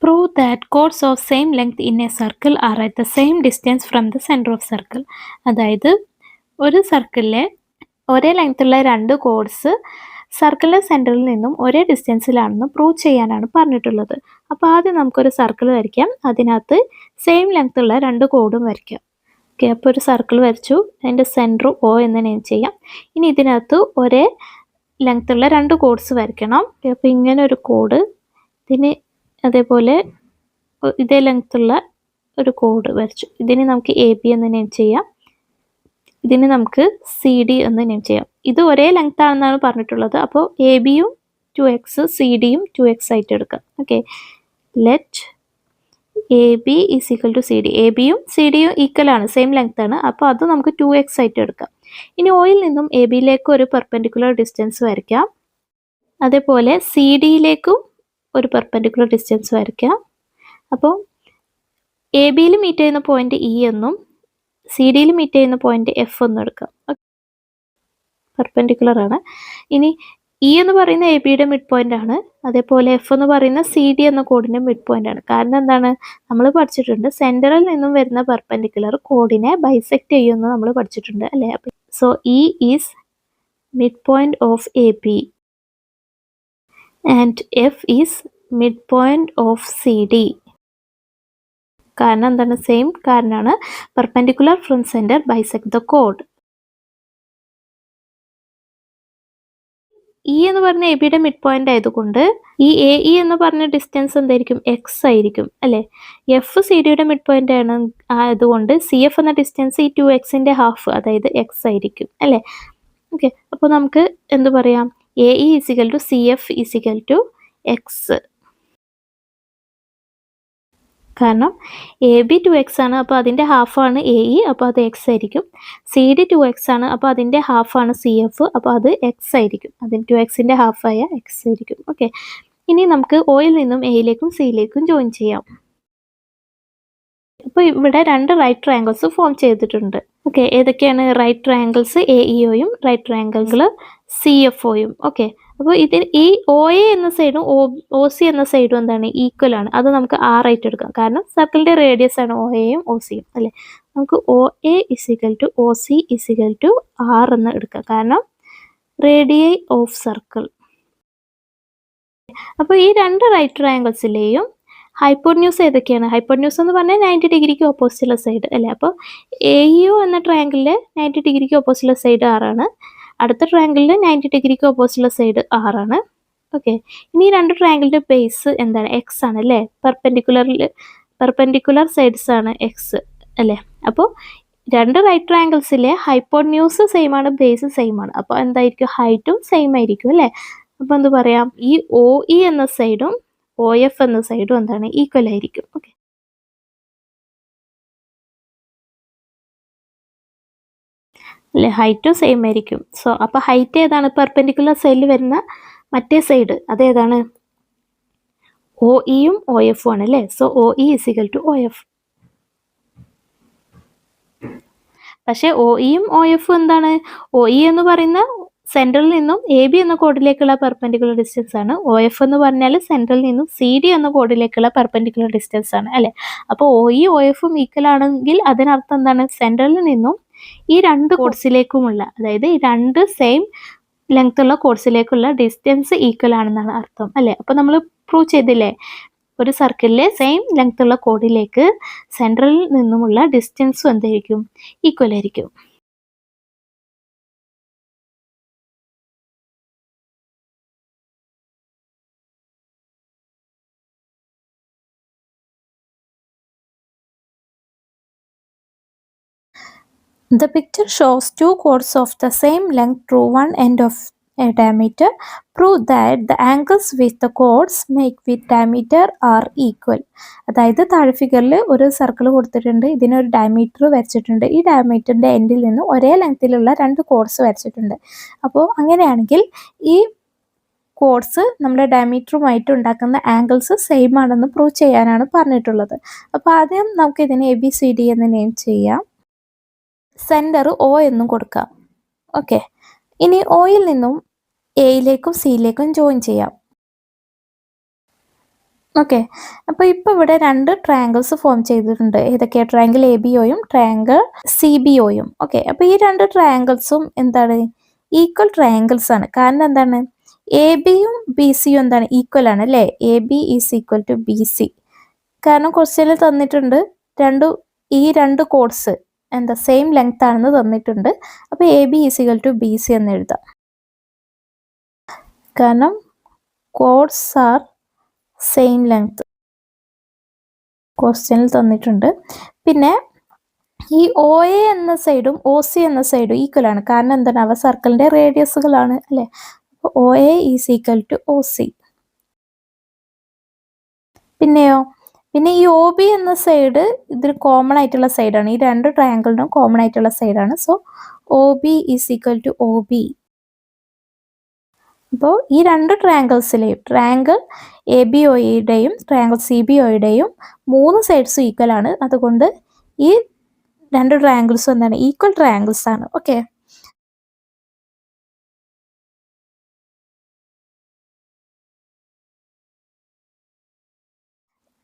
Prove that chords of same length in a circle are at the same distance from the center of circle. അതായത് ഒരു സർക്കിളിലെ ഒരേ ലെങ്ത്തുള്ള രണ്ട് codes സർക്കിളിലെ സെൻറ്ററിൽ നിന്നും ഒരേ ഡിസ്റ്റൻസിലാണെന്ന് പ്രൂവ് ചെയ്യാനാണ് പറഞ്ഞിട്ടുള്ളത്. അപ്പോൾ ആദ്യം നമുക്കൊരു സർക്കിൾ വരയ്ക്കാം. അതിനകത്ത് സെയിം ലെങ്ത്തുള്ള രണ്ട് കോഡും വരയ്ക്കാം. ഓക്കെ, അപ്പോൾ ഒരു സർക്കിൾ വരച്ചു. അതിൻ്റെ സെൻറ്റർ O എന്ന് നെയിം ചെയ്യാം. ഇനി ഇതിനകത്ത് ഒരേ ലെങ്ത്തുള്ള രണ്ട് കോഡ്സ് വരയ്ക്കണം. അപ്പോൾ ഇങ്ങനെ ഒരു കോഡ്, ഇതിന് അതേപോലെ ഇതേ ലെങ്ത്തുള്ള ഒരു കോഡ് വരച്ചു. ഇതിന് നമുക്ക് AB എന്ന് നെയിം ചെയ്യാം. ഇതിന് നമുക്ക് CD എന്ന് നെയിം ചെയ്യാം. ഇത് ഒരേ ലെങ്ത് ആണെന്നാണ് പറഞ്ഞിട്ടുള്ളത്. അപ്പോൾ ABയും 2x, CDയും 2x ആയിട്ട് എടുക്കാം. Okay, let AB is equal to CD. ABയും CDയും ഈക്വൽ ആണ്, സെയിം ലെങ്ത് ആണ്. അപ്പോൾ അത് നമുക്ക് 2x ആയിട്ട് എടുക്കാം. ഇനി Oയിൽ നിന്നും ABയിലേക്ക് ഒരു പെർപെൻഡിക്കുലർ ഡിസ്റ്റൻസ് വരയ്ക്കാം. അതേപോലെ CDയിലേക്കും ഒരു പെർപെൻഡിക്കുലർ ഡിസ്റ്റൻസ് വരയ്ക്കാം. അപ്പോൾ ABയിൽ മീറ്റ് ചെയ്യുന്ന പോയിന്റ് E എന്നും CDയിൽ മീറ്റ് ചെയ്യുന്ന പോയിന്റ് F എന്നും എടുക്കാം. പെർപെൻഡിക്കുലർ ആണ്. ഇനി E എന്ന് പറയുന്ന ABയുടെ മിഡ് പോയിന്റ് ആണ്. അതേപോലെ F എന്ന് പറയുന്ന CD എന്ന കോഡിന്റെ മിഡ് പോയിന്റ് ആണ്. കാരണം എന്താണ്, നമ്മൾ പഠിച്ചിട്ടുണ്ട് സെൻറ്ററിൽ നിന്നും വരുന്ന പെർപെൻഡിക്കുലർ കോഡിനെ ബൈസെക്ട് ചെയ്യുമെന്ന് നമ്മൾ പഠിച്ചിട്ടുണ്ട് അല്ലേ. So E is mid point of AB and F is mid point of CD. കാരണം എന്താണ്, സെയിം കാരണമാണ്, perpendicular from centre bisect the code. E എന്ന് പറഞ്ഞ ABയുടെ മിഡ് പോയിന്റ് ആയതുകൊണ്ട് ഈ AE എന്ന് പറഞ്ഞ ഡിസ്റ്റൻസ് എന്തായിരിക്കും, X ആയിരിക്കും അല്ലേ. F CDയുടെ മിഡ് പോയിന്റ് ആണ് ആയതുകൊണ്ട് CF എന്ന ഡിസ്റ്റൻസ് ഈ 2xന്റെ ഹാഫ്, അതായത് X ആയിരിക്കും അല്ലേ. ഓക്കെ, അപ്പോൾ നമുക്ക് എന്ത് പറയാം, AE is equal to CF is equal to X. കാരണം AB 2x ആണ്, അപ്പോൾ അതിൻ്റെ ഹാഫാണ് AE, അപ്പോൾ അത് X ആയിരിക്കും. CD 2x ആണ്, അപ്പോൾ അതിൻ്റെ ഹാഫാണ് CF, അപ്പോൾ അത് X ആയിരിക്കും. അതിന് 2xൻ്റെ ഹാഫായ X ആയിരിക്കും. ഓക്കെ, ഇനി നമുക്ക് Oയിൽ നിന്നും Aയിലേക്കും Cയിലേക്കും ജോയിൻ ചെയ്യാം. അപ്പോൾ ഇവിടെ രണ്ട് റൈറ്റ് ട്രയാങ്കിൾസ് ഫോം ചെയ്തിട്ടുണ്ട്. ഓക്കെ, ഏതൊക്കെയാണ് റൈറ്റ് ട്രയാങ്കിൾസ്, AEOയും റൈറ്റ് ട്രയാങ്കിൾ CFOയും. ഓക്കെ, അപ്പോൾ ഇതിന് ഈ OA എന്ന സൈഡും OC എന്ന സൈഡും എന്താണ്, ഈക്വൽ ആണ്. അത് നമുക്ക് R ആയിട്ട് എടുക്കാം. കാരണം സർക്കിളിൻ്റെ റേഡിയസ് ആണ് OAയും OCയും അല്ലേ. നമുക്ക് OA is equal to OC is equal to R എന്ന് എടുക്കാം, കാരണം റേഡിയൈ ഓഫ് സർക്കിൾ. അപ്പോൾ ഈ രണ്ട് റൈറ്റ് ട്രയാങ്കിൾസിലെയും ഹൈപ്പോട്ന്യൂസ് ഏതൊക്കെയാണ്, ഹൈപ്പോട്ന്യൂസ് എന്ന് പറഞ്ഞാൽ 90 ഡിഗ്രിക്ക് ഓപ്പോസിറ്റുള്ള സൈഡ് അല്ലേ. അപ്പോൾ AEO എന്ന ട്രയാങ്കിളിലെ 90 ഡിഗ്രിക്ക് ഓപ്പോസിറ്റുള്ള സൈഡ് R ആണ്. അടുത്ത ട്രയാങ്കിളിൽ 90 ഡിഗ്രിക്ക് ഓപ്പോസിറ്റുള്ള സൈഡ് R ആണ്. ഓക്കെ, ഇനി രണ്ട് ട്രയാങ്കിളിൻ്റെ ബേസ് എന്താണ്, X ആണ് അല്ലേ. പെർപെൻഡിക്കുലർ സൈഡ്സ് ആണ് X അല്ലേ. അപ്പോൾ രണ്ട് റൈറ്റ് ട്രയാങ്കിൾസിലെ ഹൈപ്പോട്ന്യൂസ് സെയിം ആണ്, ബേസ് സെയിം ആണ്. അപ്പോൾ എന്തായിരിക്കും, ഹൈറ്റും സെയിം ആയിരിക്കും അല്ലേ. അപ്പോൾ എന്ത് പറയാം, ഈ OE എന്ന സൈഡും OF എന്ന സൈഡും എന്താണ്, ഈക്വൽ ആയിരിക്കും. ഓക്കെ, അല്ലേ, ഹൈറ്റും സെയിം ആയിരിക്കും. സോ അപ്പോൾ ഹൈറ്റ് ഏതാണ്, പെർപെൻഡിക്കുലർ സൈഡിൽ വരുന്ന മറ്റേ സൈഡ് അതേതാണ്, OEയും OFും ആണ് അല്ലേ. So OE is equal to OF. പക്ഷേ OEയും OFും എന്താണ്, OE എന്ന് പറയുന്ന സെൻറ്ററിൽ നിന്നും AB എന്ന കോഡിലേക്കുള്ള പെർപെൻഡിക്കുലർ ഡിസ്റ്റൻസ് ആണ്. OF എന്ന് പറഞ്ഞാൽ സെൻറ്ററിൽ നിന്നും CD എന്ന കോഡിലേക്കുള്ള പെർപെൻഡിക്കുലർ ഡിസ്റ്റൻസ് ആണ് അല്ലേ. അപ്പോൾ OE OFും ഈക്വൽ ആണെങ്കിൽ അതിനർത്ഥം എന്താണ്, സെൻറ്ററിൽ നിന്നും ഈ രണ്ട് കോഡ്സിലേക്കുമുള്ള, അതായത് ഈ രണ്ട് സെയിം ലെങ്ത് ഉള്ള കോഡ്സിലേക്കുള്ള ഡിസ്റ്റൻസ് ഈക്വൽ ആണെന്നാണ് അർത്ഥം അല്ലേ. അപ്പോൾ നമ്മൾ പ്രൂവ് ചെയ്തില്ലേ, ഒരു സർക്കിളിലെ സെയിം ലെങ്ത് ഉള്ള കോഡിലേക്ക് സെൻറ്ററിൽ നിന്നുമുള്ള ഡിസ്റ്റൻസും എന്തായിരിക്കും, ഈക്വൽ ആയിരിക്കും. The picture shows two chords of the same length through one end of a diameter. Prove that the angles with the chords make with diameter are equal. അതായത് താഴെ ഫിഗറിൽ ഒരു സർക്കിൾ കൊടുത്തിട്ടുണ്ട്, ഇതിനൊരു ഡയമീറ്റർ വരച്ചിട്ടുണ്ട്. ഈ ഡയമീറ്ററിൻ്റെ എൻഡിൽ നിന്ന് ഒരേ ലെങ്ത്തിലുള്ള രണ്ട് കോഡ്സ് വരച്ചിട്ടുണ്ട്. അപ്പോൾ അങ്ങനെയാണെങ്കിൽ ഈ കോഡ്സ് നമ്മുടെ ഡയമീറ്ററുമായിട്ട് ഉണ്ടാക്കുന്ന ആംഗിൾസ് സെയിം ആണെന്ന് പ്രൂവ് ചെയ്യാനാണ് പറഞ്ഞിട്ടുള്ളത്. അപ്പോൾ ആദ്യം നമുക്ക് ഇതിനെ ABCD എന്ന് നെയിം ചെയ്യാം. സെൻറ്റർ O എന്നും കൊടുക്കാം. ഓക്കെ, ഇനി Oയിൽ നിന്നും Aയിലേക്കും Cയിലേക്കും ജോയിൻ ചെയ്യാം. ഓക്കെ. അപ്പോൾ ഇപ്പോൾ ഇവിടെ 2 ട്രയാങ്കിൾസ് ഫോം ചെയ്തിട്ടുണ്ട്. ഏതൊക്കെയാണ്? ട്രയാങ്കിൾ ABOയും ട്രയാങ്കിൾ CBOയും. ഓക്കെ. അപ്പോൾ ഈ 2 ട്രയാങ്കിൾസും എന്താണ്? ഈക്വൽ ട്രയാങ്കിൾസ് ആണ്. കാരണം എന്താണ്? ABയും BCയും എന്താണ്? ഈക്വൽ ആണ് അല്ലേ? AB is equal to BC. കാരണം ക്വസ്റ്റ്യനിൽ തന്നിട്ടുണ്ട് ഈ 2 കോഡ്സ് എന്താ സെയിം ലെങ്ത് ആണെന്ന് തന്നിട്ടുണ്ട്. അപ്പോൾ AB is equal to BC എന്ന് എഴുതാം. കാരണം കോഡ്സ് ആർ സെയിം ലെങ്ത് ക്വസ്റ്റ്യനിൽ തന്നിട്ടുണ്ട്. പിന്നെ ഈ OA എന്ന സൈഡും OC എന്ന സൈഡും ഈക്വൽ ആണ്. കാരണം എന്താണ്? അവ സർക്കിളിന്റെ റേഡിയസുകളാണ് അല്ലേ? അപ്പോൾ OA is equal to OC. പിന്നെയോ? പിന്നെ ഈ OB എന്ന സൈഡ് ഇതിൽ കോമൺ ആയിട്ടുള്ള സൈഡാണ്. ഈ 2 ട്രയാങ്കിളിനും കോമൺ ആയിട്ടുള്ള സൈഡാണ്. So OB is equal to OB. അപ്പോൾ ഈ 2 ട്രയാങ്കിൾസിലെയും ട്രയാങ്കിൾ ABOയുടെയും ട്രയാങ്കിൾ CBOയുടെയും 3 സൈഡ്സും ഈക്വൽ ആണ്. അതുകൊണ്ട് ഈ 2 ട്രയാങ്കിൾസും എന്താണ്? ഈക്വൽ ട്രയാങ്കിൾസ് ആണ്. ഓക്കെ.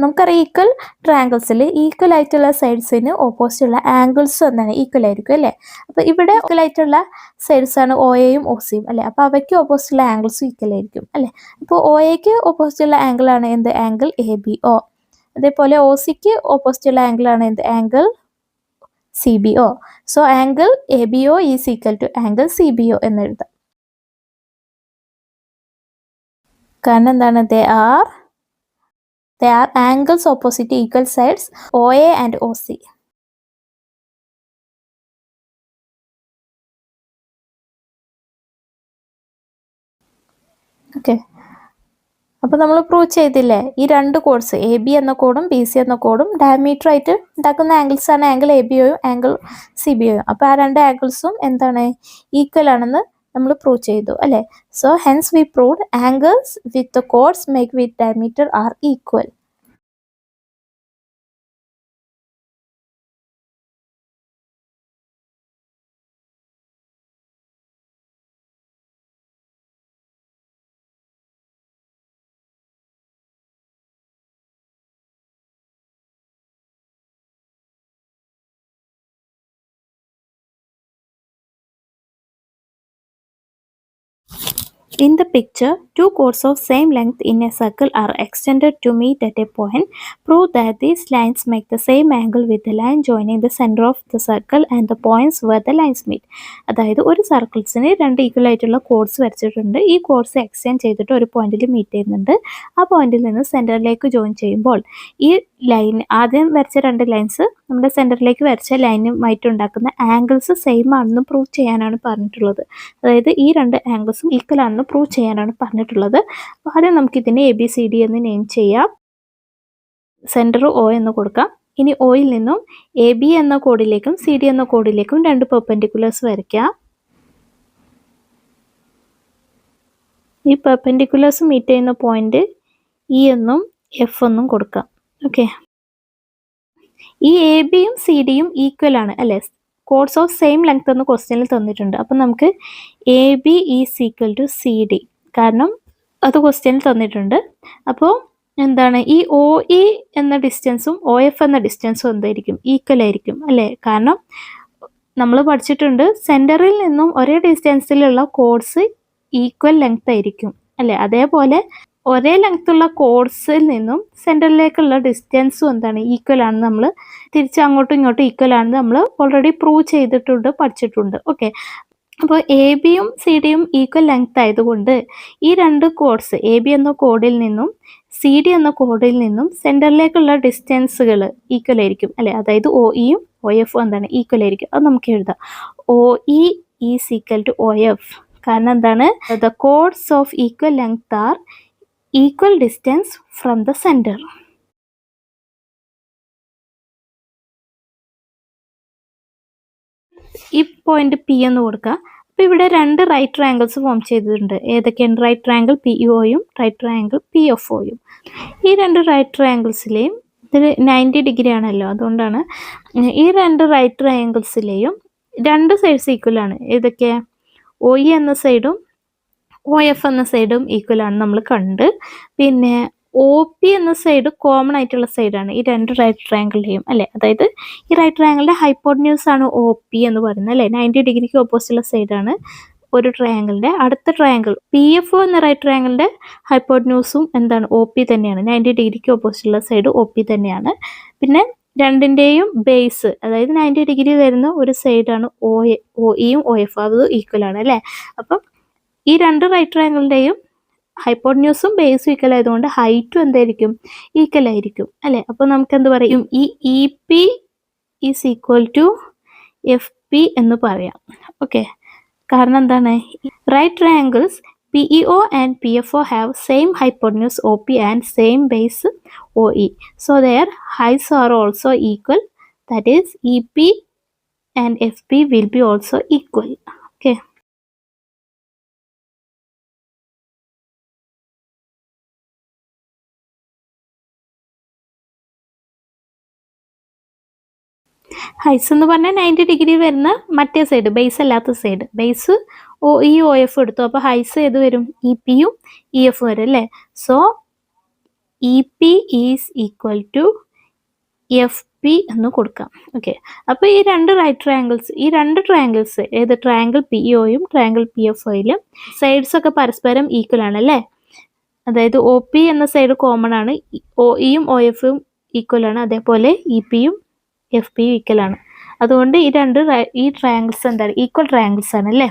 നമുക്കറിയാം ഈക്വൽ ട്രയാങ്കിൾസിൽ ഈക്വൽ ആയിട്ടുള്ള സൈഡ്സിന് ഓപ്പോസിറ്റ് ഉള്ള ആംഗിൾസും എന്താണ്? ഈക്വൽ ആയിരിക്കും അല്ലേ? അപ്പോൾ ഇവിടെ ഈക്വൽ ആയിട്ടുള്ള സൈഡ്സ് ആണ് OAയും OCയും അല്ലേ? അപ്പോൾ അവയ്ക്ക് ഓപ്പോസിറ്റ് ഉള്ള ആംഗിൾസും ഈക്വൽ ആയിരിക്കും അല്ലേ? അപ്പോൾ OAക്ക് ഓപ്പോസിറ്റ് ഉള്ള ആംഗിൾ ആണ് എന്ത്? Angle ABO. അതേപോലെ OCക്ക് ഓപ്പോസിറ്റ് ഉള്ള ആംഗിൾ ആണ് എന്ത്? Angle CBO. So angle ABO is equal to angle CBO എന്ന് എഴുതാം. കാരണം എന്താണ്? They are angles opposite equal sides OA and OC. Okay. അപ്പോൾ നമ്മൾ പ്രൂവ് ചെയ്തില്ലേ? ഈ 2 കോഡ്സ് AB എന്ന കോഡും BC എന്ന കോഡും ഡയമീറ്റർ ആയിട്ട് ഉണ്ടാക്കുന്ന ആംഗിൾസ് ആണ് ആംഗിൾ ABOയും ആംഗിൾ CBOയും. അപ്പോൾ ആ 2 ആംഗിൾസും എന്താണ്? ഈക്വൽ ആണെന്ന് നമ്മൾ പ്രൂവ് ചെയ്തു അല്ലേ? So hence we proved angles with the chords make with diameter are equal. In the picture, 2 chords of same length in a circle are extended to meet at a point. Prove that these lines make the same angle with the line joining the center of the circle and the points where the lines meet. അതായത് ഒരു സർക്കിൾസിന് 2 equal ആയിട്ടുള്ള codes വരച്ചിട്ടുണ്ട്. ഈ codes extend ചെയ്തിട്ട് ഒരു പോയിന്റിൽ meet ചെയ്യുന്നുണ്ട്. ആ പോയിന്റിൽ നിന്ന് സെൻറ്ററിലേക്ക് ജോയിൻ ചെയ്യുമ്പോൾ ഈ ലൈൻ ആദ്യം വരച്ച 2 ലൈൻസ് നമ്മുടെ സെൻറ്ററിലേക്ക് വരച്ച ലൈനുമായിട്ട് ഉണ്ടാക്കുന്ന ആംഗിൾസ് സെയിം ആണെന്ന് പ്രൂവ് ചെയ്യാനാണ് പറഞ്ഞിട്ടുള്ളത്. അതായത് ഈ 2 ആംഗിൾസും ഈക്വൽ ആണെന്ന് പ്രൂവ് ചെയ്യാനാണ് പറഞ്ഞിട്ടുള്ളത്. ആദ്യം നമുക്കിതിനെ ABCD എന്ന് നെയിം ചെയ്യാം. സെൻറ്റർ O എന്ന് കൊടുക്കാം. ഇനി Oയിൽ നിന്നും AB എന്ന കോഡിലേക്കും CD എന്ന കോഡിലേക്കും 2 പെർപെൻഡിക്കുലേഴ്സ് വരയ്ക്കാം. ഈ പെർപെൻഡിക്കുലേഴ്സ് മീറ്റ് ചെയ്യുന്ന പോയിന്റ് E എന്നും F എന്നും കൊടുക്കാം. ഓക്കെ. ഈ ABയും CDയും ഈക്വൽ ആണ് അല്ലേ? കോഡ്സ് ഓഫ് സെയിം ലെങ്ത് എന്ന് ക്വസ്റ്റ്യനിൽ തന്നിട്ടുണ്ട്. അപ്പം നമുക്ക് AB is equal to CD. കാരണം അത് ക്വസ്റ്റ്യനിൽ തന്നിട്ടുണ്ട്. അപ്പോൾ എന്താണ്? ഈ OE എന്ന ഡിസ്റ്റൻസും OF എന്ന ഡിസ്റ്റൻസും എന്തായിരിക്കും? ഈക്വൽ ആയിരിക്കും അല്ലേ? കാരണം നമ്മൾ പഠിച്ചിട്ടുണ്ട് സെൻറ്ററിൽ നിന്നും ഒരേ ഡിസ്റ്റൻസിലുള്ള കോഡ്സ് ഈക്വൽ ലെങ്ത് ആയിരിക്കും അല്ലേ? അതേപോലെ ഒരേ ലെങ്ത്തുള്ള കോഡ്സിൽ നിന്നും സെൻറ്ററിലേക്കുള്ള ഡിസ്റ്റൻസും എന്താണ്? ഈക്വൽ ആണെന്ന് നമ്മൾ തിരിച്ച് അങ്ങോട്ടും ഇങ്ങോട്ടും ഈക്വൽ ആണെന്ന് നമ്മൾ ഓൾറെഡി പ്രൂവ് ചെയ്തിട്ടുണ്ട്, പഠിച്ചിട്ടുണ്ട്. ഓക്കെ. അപ്പോൾ ABയും CDയും ഈക്വൽ ലെങ്ത് ആയതുകൊണ്ട് ഈ 2 കോഡ്സ് AB എന്ന കോഡിൽ നിന്നും CD എന്ന കോഡിൽ നിന്നും സെൻറ്ററിലേക്കുള്ള ഡിസ്റ്റൻസുകൾ ഈക്വൽ ആയിരിക്കും അല്ലേ? അതായത് OEയും OFും എന്താണ്? ഈക്വൽ ആയിരിക്കും. അത് നമുക്ക് എഴുതാം. OE is equal to OF. കാരണം എന്താണ്? The chords of equal length are equal distance from the centre. ഈ പോയിന്റ് P എന്ന് കൊടുക്കുക. അപ്പോൾ ഇവിടെ 2 റൈറ്റ് ട്രയാങ്കിൾസ് ഫോം ചെയ്തിട്ടുണ്ട്. ഏതൊക്കെയാണ്? റൈറ്റ് ട്രയാങ്കിൾ POയും റൈറ്റ് ട്രയാങ്കിൾ PFOയും. ഈ 2 റൈറ്റ് ട്രയാങ്കിൾസിലെയും ഇത് 90 ഡിഗ്രി ആണല്ലോ, അതുകൊണ്ടാണ് ഈ 2 റൈറ്റ് ട്രയാങ്കിൾസിലെയും 2 സൈഡ്സ് ഈക്വൽ ആണ്. ഏതൊക്കെ? OE എന്ന സൈഡും OF എന്ന സൈഡും ഈക്വൽ ആണ് നമ്മൾ കണ്ട്. പിന്നെ ഒ പി എന്ന സൈഡ് കോമൺ ആയിട്ടുള്ള സൈഡാണ് ഈ രണ്ട് റൈറ്റ് ട്രയാങ്കിളിലെയും അല്ലേ. അതായത് ഈ റൈറ്റ് ട്രയാങ്കിളിന്റെ ഹൈപ്പോട്ടന്യൂസ് ആണ് ഒ പി എന്ന് പറയുന്നത് അല്ലേ. 90 ഡിഗ്രിക്ക് ഓപ്പോസിറ്റുള്ള സൈഡാണ് ഒരു ട്രയാങ്കിളിന്റെ. അടുത്ത ട്രയാങ്കിൾ പി എഫ് ഒ എന്ന റൈറ്റ് ട്രയാങ്കിളിന്റെ ഹൈപ്പോട്ടന്യൂസും എന്താണ് ഒ പി തന്നെയാണ്. 90 ഡിഗ്രിക്ക് ഓപ്പോസിറ്റുള്ള സൈഡ് ഒ പി തന്നെയാണ്. പിന്നെ രണ്ടിന്റെയും ബേസ് അതായത് 90 ഡിഗ്രി വരുന്ന ഒരു സൈഡാണ് ഒ ഇയും ഒ എഫ്, അത് ഈക്വൽ ആണ് അല്ലേ. അപ്പം ഈ രണ്ട് റൈറ്റ് ട്രയാങ്കിളിന്റെയും ഹൈപ്പോട്ടന്യൂസും ബേസും ഈക്വൽ ആയതുകൊണ്ട് ഹൈറ്റും എന്തായിരിക്കും, ഈക്വൽ ആയിരിക്കും അല്ലേ. അപ്പോൾ നമുക്ക് എന്ത് പറയും, ഈ E P is equal to F P എന്ന് പറയാം. ഓക്കെ, കാരണം എന്താണ്, right triangles PEO and PFO have same hypotenuse OP and same base OE, so their heights are also equal, that is EP and FP will be also equal. Okay. ഹൈസ് എന്ന് പറഞ്ഞാൽ 90 degree വരുന്ന മറ്റേ side, base അല്ലാത്ത side. Base O E O F എടുത്തു, അപ്പോൾ ഹൈസ് ഏത് വരും, E പിയും ഇ എഫ് വരും അല്ലേ. So E P is equal to F P എന്ന് കൊടുക്കാം. ഓക്കെ, അപ്പോൾ ഈ രണ്ട് റൈറ്റ് ട്രയാങ്കിൾസ്, ഈ രണ്ട് ട്രയാങ്കിൾസ് ഏത്, ട്രയാങ്കിൾ പി ഒയും ട്രയാങ്കിൾ പി എഫ് ഒയിലും സൈഡ്സ് ഒക്കെ പരസ്പരം ഈക്വൽ ആണ് അല്ലേ. അതായത് ഒ പി എന്ന സൈഡ് കോമൺ ആണ്, ഒ ഇയും ഒ എഫും ഈക്വൽ ആണ്, അതേപോലെ ഇ പിയും എഫ് പി ഈക്വൽ ആണ്. അതുകൊണ്ട് ഈ ട്രയാങ്കിൾസ് എന്താണ്, ഈക്വൽ ട്രയാങ്കിൾസ് ആണ് അല്ലേ.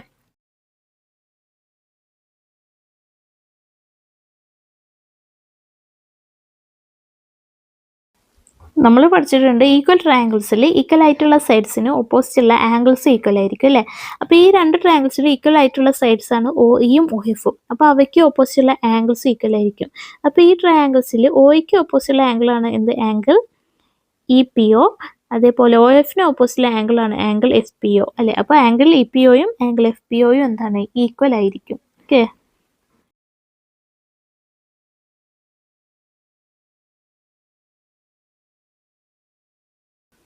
നമ്മൾ പഠിച്ചിട്ടുണ്ട് ഈക്വൽ ട്രയാങ്കിൾസിൽ ഈക്വൽ ആയിട്ടുള്ള സൈഡ്സിന് ഓപ്പോസിറ്റ് ഉള്ള ആംഗിൾസ് ഈക്വൽ ആയിരിക്കും അല്ലേ. അപ്പോൾ ഈ രണ്ട് ട്രയാങ്കിൾസിൽ ഈക്വൽ ആയിട്ടുള്ള സൈഡ്സ് ആണ് ഒ ഇയും ഒ എഫും. അപ്പോൾ അവയ്ക്ക് ഓപ്പോസിറ്റ് ഉള്ള ആംഗിൾസ് ഈക്വൽ ആയിരിക്കും. അപ്പോൾ ഈ ട്രയാങ്കിൾസിൽ ഒയ്ക്ക് ഓപ്പോസിറ്റ് ഉള്ള ആംഗിൾ ആണ് എന്ത്, ആംഗിൾ ഇ പി ഒ. അതേപോലെ ഒ എഫിന് ഓപ്പോസിറ്റ് ആംഗിൾ ആണ് ആംഗിൾ എഫ് പി ഒ അല്ലേ. അപ്പോൾ ആംഗിൾ ഇ പി ഒയും ആംഗിൾ എഫ് പി ഒയും എന്താണ്, ഈക്വൽ ആയിരിക്കും. ഓക്കെ.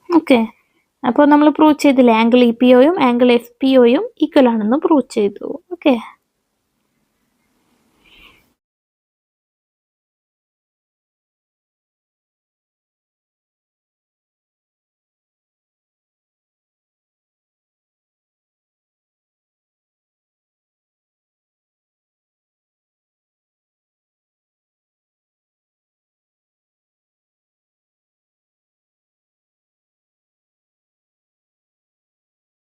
ഓക്കെ, അപ്പോൾ നമ്മൾ പ്രൂവ് ചെയ്തില്ലേ, ആംഗിൾ ഇ പി ഒയും ആംഗിൾ എഫ് പി ഒയും ഈക്വൽ ആണെന്ന് പ്രൂവ് ചെയ്തു. ഓക്കെ.